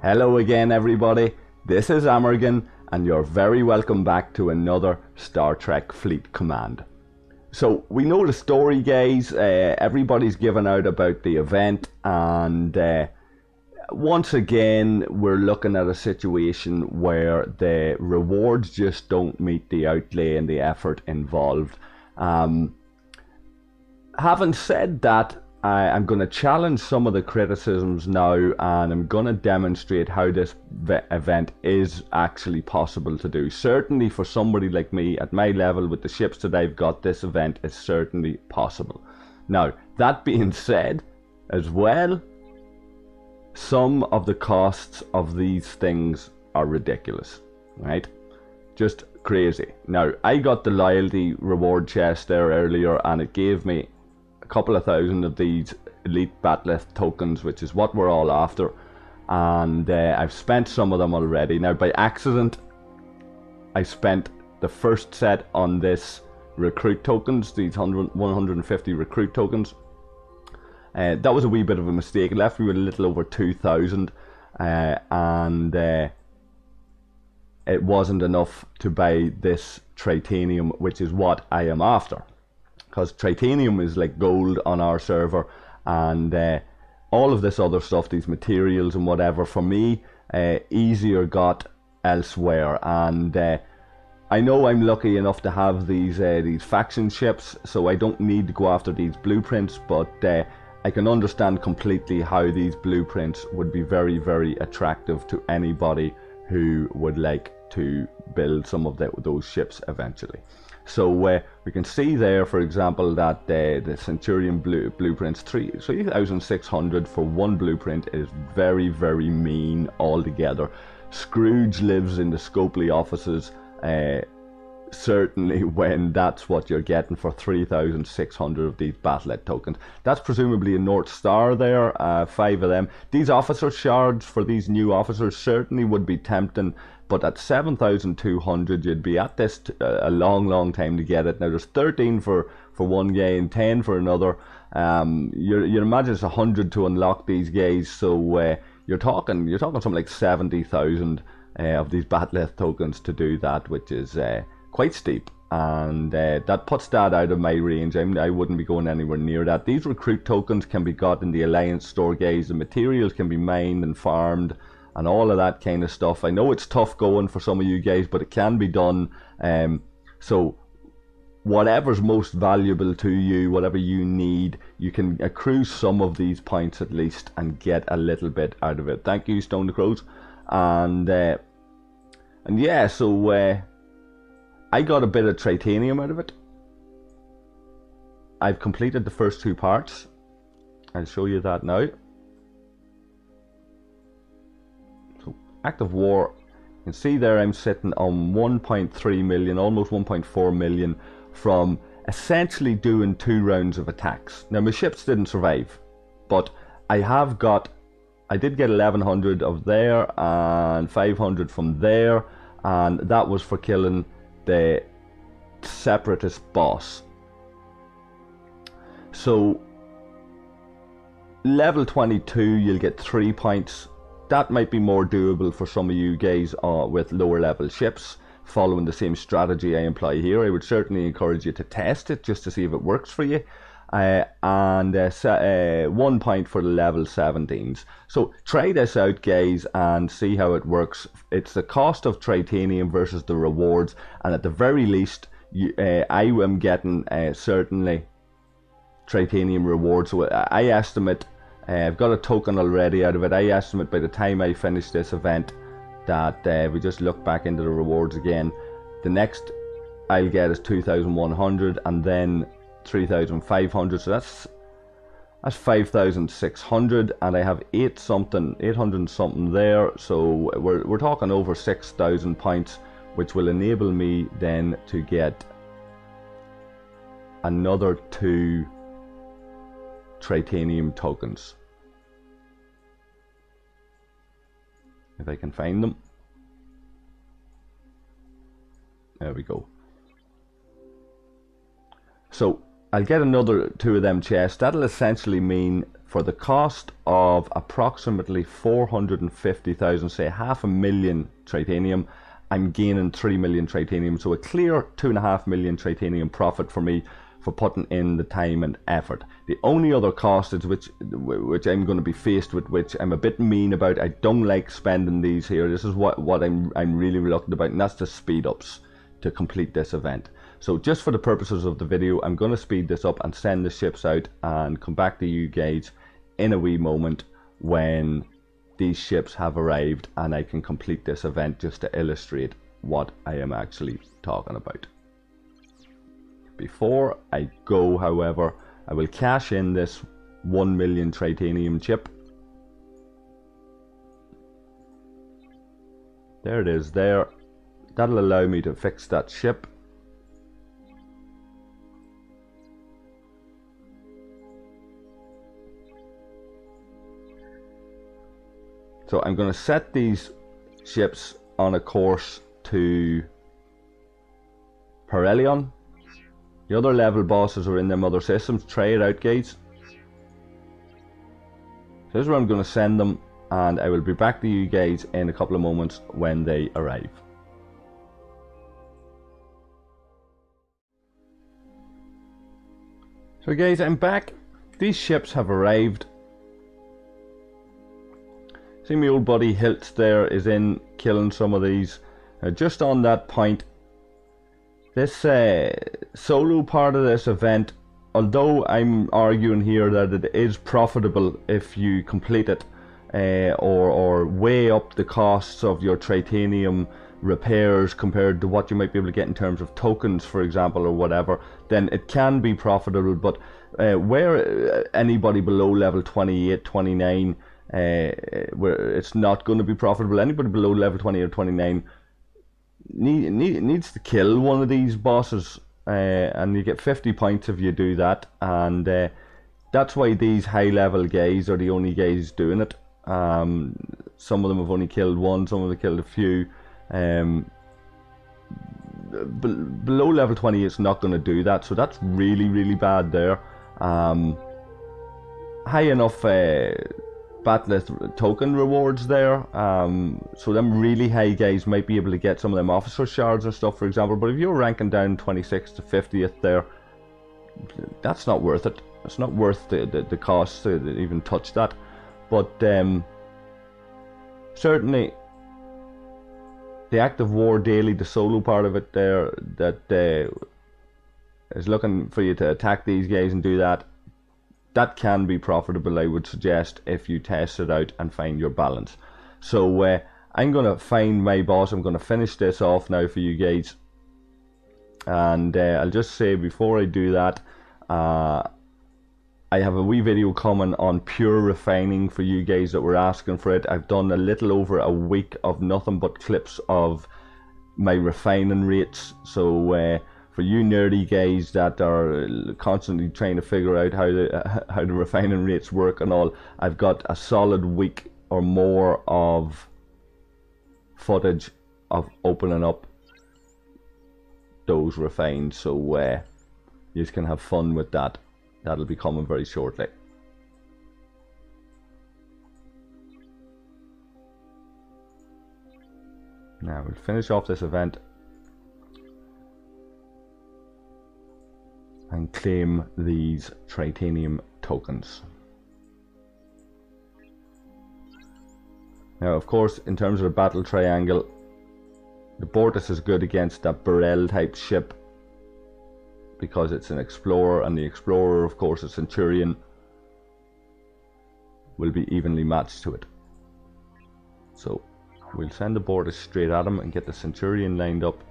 Hello again everybody, this is Amergan and you're very welcome back to another Star Trek Fleet Command. So we know the story, guys. Everybody's given out about the event, and once again we're looking at a situation where the rewards just don't meet the outlay and the effort involved. Having said that, I'm going to challenge some of the criticisms now, and I'm going to demonstrate how this event is actually possible to do. Certainly for somebody like me at my level with the ships that I've got, this event is certainly possible. Now, that being said, as well, some of the costs of these things are ridiculous, right? Just crazy. Now, I got the loyalty reward chest there earlier, and it gave me a couple of thousand of these elite bat'leth tokens, which is what we're all after, and I've spent some of them already. Now, by accident, I spent the first set on this recruit tokens, these 150 recruit tokens. That was a wee bit of a mistake. It left me with a little over 2,000, and it wasn't enough to buy this titanium, which is what I am after. Because titanium is like gold on our server, and all of this other stuff, these materials and whatever, for me, easier got elsewhere. And I know I'm lucky enough to have these faction ships, so I don't need to go after these blueprints, but I can understand completely how these blueprints would be very, very attractive to anybody who would like to build some of those ships eventually. So we can see there, for example, that the Centurion blueprints 3,600 for one blueprint is very, very mean altogether. Scrooge lives in the Scopely offices, certainly when that's what you're getting for 3,600 of these bat'leth tokens. That's presumably a North Star there, 5 of them. These officer shards for these new officers certainly would be tempting, but at 7,200 you'd be at this a long time to get it. Now there's 13 for one guy and 10 for another. You imagine it's 100 to unlock these guys, so you're talking something like 70,000 of these bat'leth tokens to do that, which is quite steep, and that puts that out of my range. I wouldn't be going anywhere near that. These recruit tokens can be got in the Alliance store, guys. The materials can be mined and farmed and all of that kind of stuff. I know it's tough going for some of you guys, but it can be done. So whatever's most valuable to you, whatever you need, you can accrue some of these points at least and get a little bit out of it. Thank you, Stone the Crows. And yeah, so I got a bit of titanium out of it. I've completed the first 2 parts. I'll show you that now. So, active war. You can see there I'm sitting on 1.3 million, almost 1.4 million from essentially doing 2 rounds of attacks. Now my ships didn't survive, but I did get 1,100 of there and 500 from there, and that was for killing the separatist boss. So level 22 you'll get 3 points. That might be more doable for some of you guys with lower level ships, following the same strategy I employ here. I would certainly encourage you to test it just to see if it works for you. And 1 point for the level 17s. So try this out, guys, and see how it works. It's the cost of titanium versus the rewards, and at the very least I am getting certainly titanium rewards. So I estimate, I've got a token already out of it. I estimate by the time I finish this event that if we just look back into the rewards again, the next I'll get is 2,100, and then 3,500, so that's 5,600, and I have 800 something there, so we're talking over 6,000 points, which will enable me then to get another 2 titanium tokens, if I can find them. There we go. So I'll get another 2 of them chests. That'll essentially mean for the cost of approximately 450,000, say 500,000 titanium, I'm gaining 3 million titanium. So a clear 2.5 million titanium profit for me for putting in the time and effort. The only other cost is which I'm going to be faced with, which I'm a bit mean about. I don't like spending these here. This is what I'm really reluctant about, and that's the speed ups to complete this event. So just for the purposes of the video, I'm going to speed this up and send the ships out and come back to you guys in a wee moment when these ships have arrived and I can complete this event, just to illustrate what I am actually talking about. Before I go, however, I will cash in this 1 million titanium chip. There it is there. That'll allow me to fix that ship. So I'm going to set these ships on a course to Perelion. The other level bosses are in them other systems. Try it out, guys. So this is where I'm going to send them, and I will be back to you guys in a couple of moments when they arrive. So guys, I'm back. These ships have arrived. See, my old buddy Hilt there is in killing some of these. Just on that point, this solo part of this event, although I'm arguing here that it is profitable if you complete it, or weigh up the costs of your titanium repairs compared to what you might be able to get in terms of tokens, for example, or whatever, then it can be profitable. But where anybody below level 28, 29, where it's not going to be profitable, anybody below level 20 or 29 needs to kill one of these bosses, and you get 50 points if you do that. And that's why these high level guys are the only guys doing it. Some of them have only killed one, some of them have killed a few. Below level 20 it's not going to do that, so that's really bad there. High enough Bat'leth token rewards there, so them really high guys might be able to get some of them officer shards and stuff, for example. But if you're ranking down 26th to 50th there, that's not worth it. It's not worth the cost to even touch that. But certainly the active war daily, the solo part of it there, that is looking for you to attack these guys and do that, that can be profitable, I would suggest, if you test it out and find your balance. So I'm going to find my boss. I'm going to finish this off now for you guys. And I'll just say before I do that, I have a wee video coming on pure refining for you guys that were asking for it. I've done a little over a week of nothing but clips of my refining rates. So for you nerdy guys that are constantly trying to figure out how the refining rates work and all, I've got a solid week or more of footage of opening up those refines, so you can have fun with that. That'll be coming very shortly. Now we'll finish off this event and claim these titanium tokens. Now, of course, in terms of the battle triangle, the Bortus is good against that Burrell type ship because it's an explorer, and the explorer, of course, a centurion, will be evenly matched to it. So we'll send the Bortus straight at him and get the centurion lined up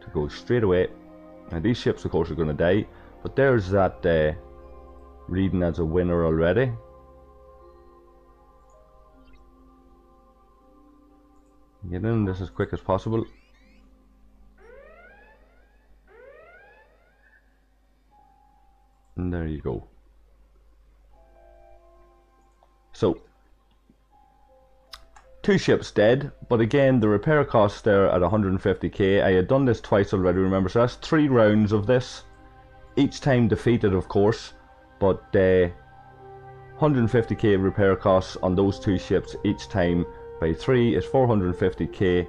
to go straight away. Now these ships, of course, are going to die, but there's that reading as a winner already. Get in this as quick as possible. And there you go. So 2 ships dead, but again the repair costs there at 150k. I had done this twice already, remember, so that's 3 rounds of this. each time defeated, of course, but 150k repair costs on those 2 ships each time by 3 is 450k.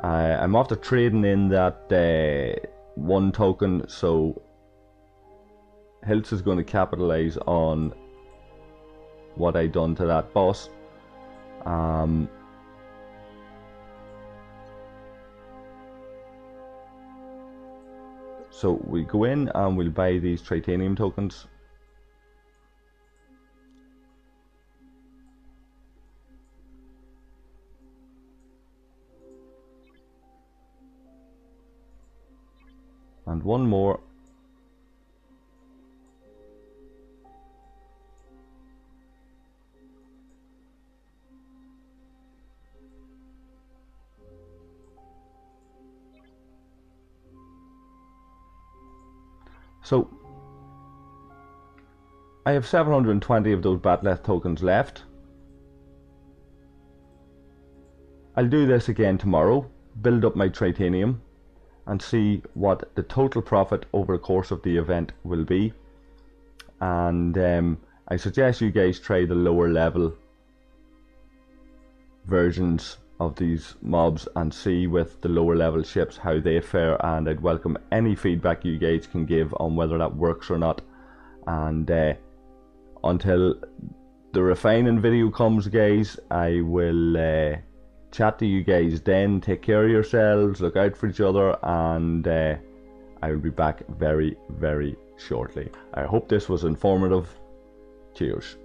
I'm after trading in that 1 token, so Hiltz is going to capitalize on what I done to that boss. So we go in and we'll buy these titanium tokens. And 1 more. So I have 720 of those Bat'leth tokens left. I'll do this again tomorrow, build up my titanium, and see what the total profit over the course of the event will be. And I suggest you guys try the lower level versions of these mobs and see with the lower level ships how they fare, and I'd welcome any feedback you guys can give on whether that works or not. And until the refining video comes, guys, I will chat to you guys then. Take care of yourselves, look out for each other, and I will be back very, very shortly. I hope this was informative. Cheers.